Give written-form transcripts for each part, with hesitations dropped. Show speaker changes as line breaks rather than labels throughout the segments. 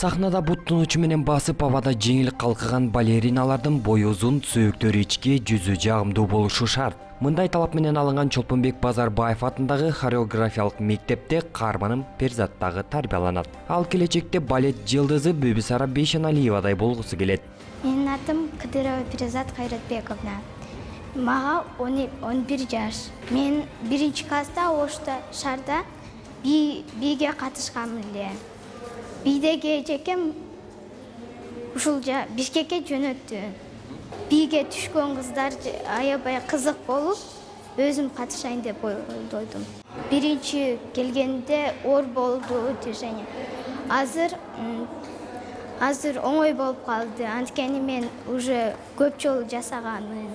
Сахнада буттун учу менен басып абада жеңил калкыган балериналардын бою узун, сөөктөрү ички, жүзү жагымдуу болушу шарт. Мындай талап менен алынган Чолпонбек Базарбаев атындагы хореографиялык мектепте каарманым Перзаттагы тарбияланат. Ал келечекте балет жылдызы Бүбүсара Бейшеналиевадай болгусу келет.
Менин атым Кыдырова Перзат Кайратбековна. Мага 11 жаш. Мен 1-класста Ошто шарда биге катышканмын эле. Бидеге жекем ушул Бишкекке жөнөттү. Биге түшкөн кыздар аябай кызык болуп, өзүм катышайын деп ойдойдум. Биринчи келгенде оор болду движение. Азыр оңой болуп калды. Анткени мен уже көп жолу жасаганмын.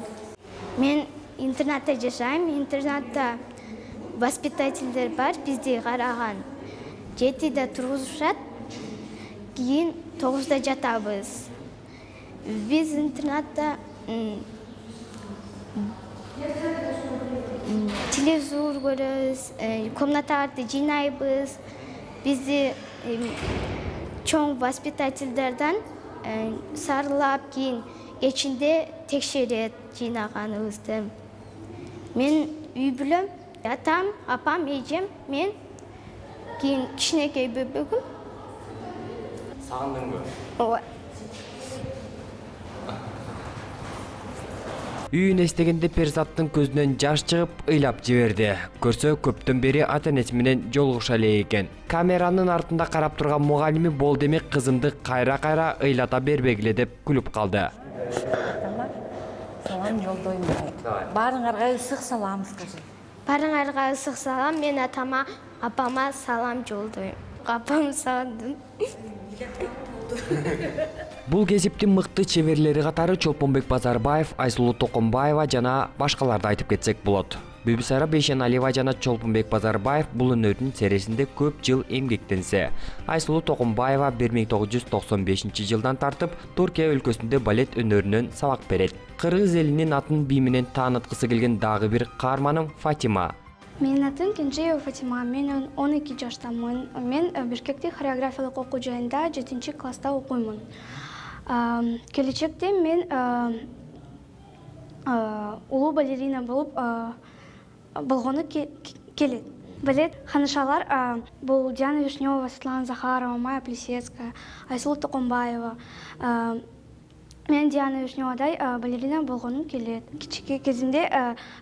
Мен интернатта жашайм. Интернатта воспитательдер бар, бизди караган. 7-де тургузушат. Кийин 9-да жатабыз. Биз интернатта телевизор көрөбүз, комнаталарды жыйнайбыз. Бизди чоң воспитательдерден сарылап, кийин кечинде текшерет жыйнаганыбызды. Мен үй бүлөм, атам, апам, эжем, мен кийин кичинекей бөбөгүм.
Сагындыңбы?
Ооба.
Үйүн эстегенде Перзаттын көзүнөн жаш чыгып, ыйлап жиберди. Көрсө көптөн бери ата-энеси менен жолугуша эле экен. Камеранын артында карап турган мугалими бол демек кызымды кайра-кайра ыйлата бербегиле деп күлүп калды.
Салам жолдойм. Баарыңарга ысык салам скажи.
Баарыңарга ысык салам, мен атама, апама салам жолдойм. Апам сагындым.
Бул кесиптин мыкты чеберлери катары Чолпонбек Базарбаев, Айсулуу Токомбаева жана башкаларды айтып кетсек болот. Бүбүсара Бейшеналиева жана Чолпонбек Базарбаев бул өнөрдүн серисинде көп жыл эмгектенсе. Айсулуу Токомбаева 1995 жылдан тартып Туркия өлкөсүндө балет өнөрүнөн сабак берет. Кыргыз элинин атын бий менен тааныткысы келген дагы бир каарманым Фатима.
Менин атым Кенжеева Фатима, мен 12 жаштамын. Мен Бишкекте хореографиялык окуу жайында 7-класста окуймун. Келечекте мен улуу балерина болуп болгону келет. Балет ханышалар бул Диана Вишнева, Светлана Захарова, Майя Плесецкая, Айсулуу Токомбаева. Мен Диана Вишневадай балерина болгонум келет. Кичике кезимде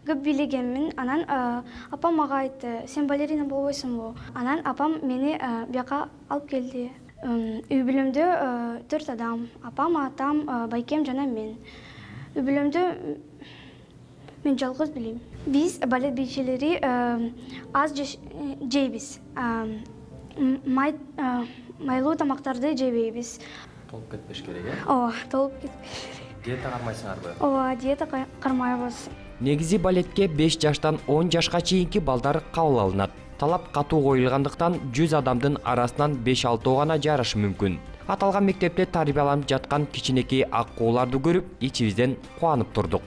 көп бийлегенмин. Анан апам мага айтты: "Сен балерина болбойсуңбу?" Анан апам мени бияка алып келди. Үй бүлөмдө 4 адам: апам, атам, байкем жана мен. Үй бүлөмдө мен жалгыз билем. Биз балет бийчилери аз жейбиз. Майлуу тамактарды жебейбиз.
Толуп кетпеш керек, э?
Ооба, толуп кетпеш керек.
Диета кармайсыңарбы?
Ооба, диета кармайбыз.
Негизи балетке 5 жаштан 10 жашка чейинки балдар кабыл алынат. Талап катуу коюлгандыктан 100 адамдын арасынан 5-6 гана жарышы мүмкүн. Аталган мектепте тарбияланып жаткан кичинекей аккууларды көрүп, ичибизден кубанып турдук.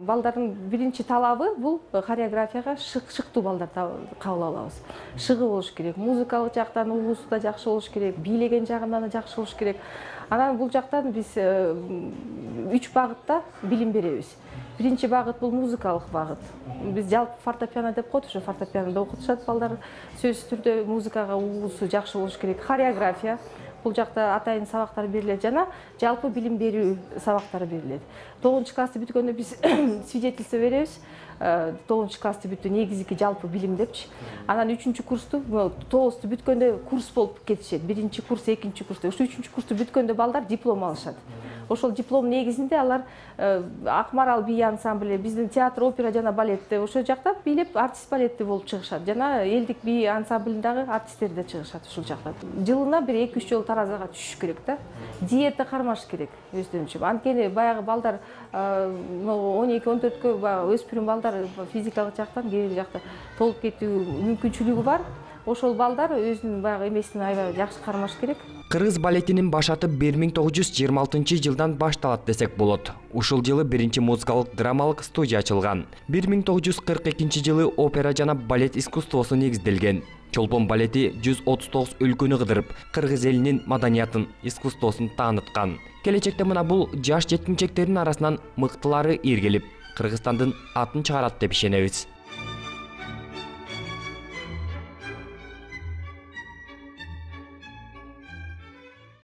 Балдардын биринчи талабы бул хореографияга шыктуу балдар кабыл алабыз. Шыгы болуш керек, музыкалык жактан угуусу да жакшы болуш керек, бийлеген жагынан да жакшы болуш керек. Анан бул жактан биз 3 багытта билим беребиз. Биринчи багыт бул музыкалык багыт. Биз жалпы фортепиано деп коет, ошо фортепианода окутушат балдар. Сөзсүз түрдө музыкага угуусу жакшы болуш керек. Хореография бул жакта атайын сабактар берилет жана жалпы билим берүү сабактары берилет. 9-классты бүткөндө биз свидетельство беребиз. 9-классты бүттү, негизги жалпы билим депчи. Анан 3-курсту, 9-ту бүткөндө курс болуп кетишет. 1-курс, 2-курста. Ошо 3-курсту бүткөндө балдар диплом алышат. Ошол диплом негизинде алар Акмарал бий ансамблі, биздин театр, опера жана балетте ошол жакта бийлеп артист балетте болуп чыгышат. Жана элдик бий ансамблиндагы артисттер да чыгышат ушул жакта. Жылына бир 2-3 жолу таразага түшүш керек да. Диета кармаш керек өздөрүнчө. Анткени баягы балдар 12-14кө өспүрүм балдар физикалык жактан, кээ бир жакта толуп кетүү мүмкүнчүлүгү бар. ошол балдар өзүнүн баягы эмесин аябай жакшы кармаш керек.
Кыргыз балетинин башаты 1926 жылдан башталат десек болот. Ушул жылы биринчи музыкалык драмалык студия ачылган. 1942 жылы опера жана балет искусствосу негизделген. Чолпон балети 139 өлкөнү кыдырып, кыргыз элинин маданиятын, искусствосун тааныткан. Келечекте мына бул жаш жеткинчектердин арасынан мыктылары иргелип, Кыргызстандын атын чыгарат деп ишенебиз.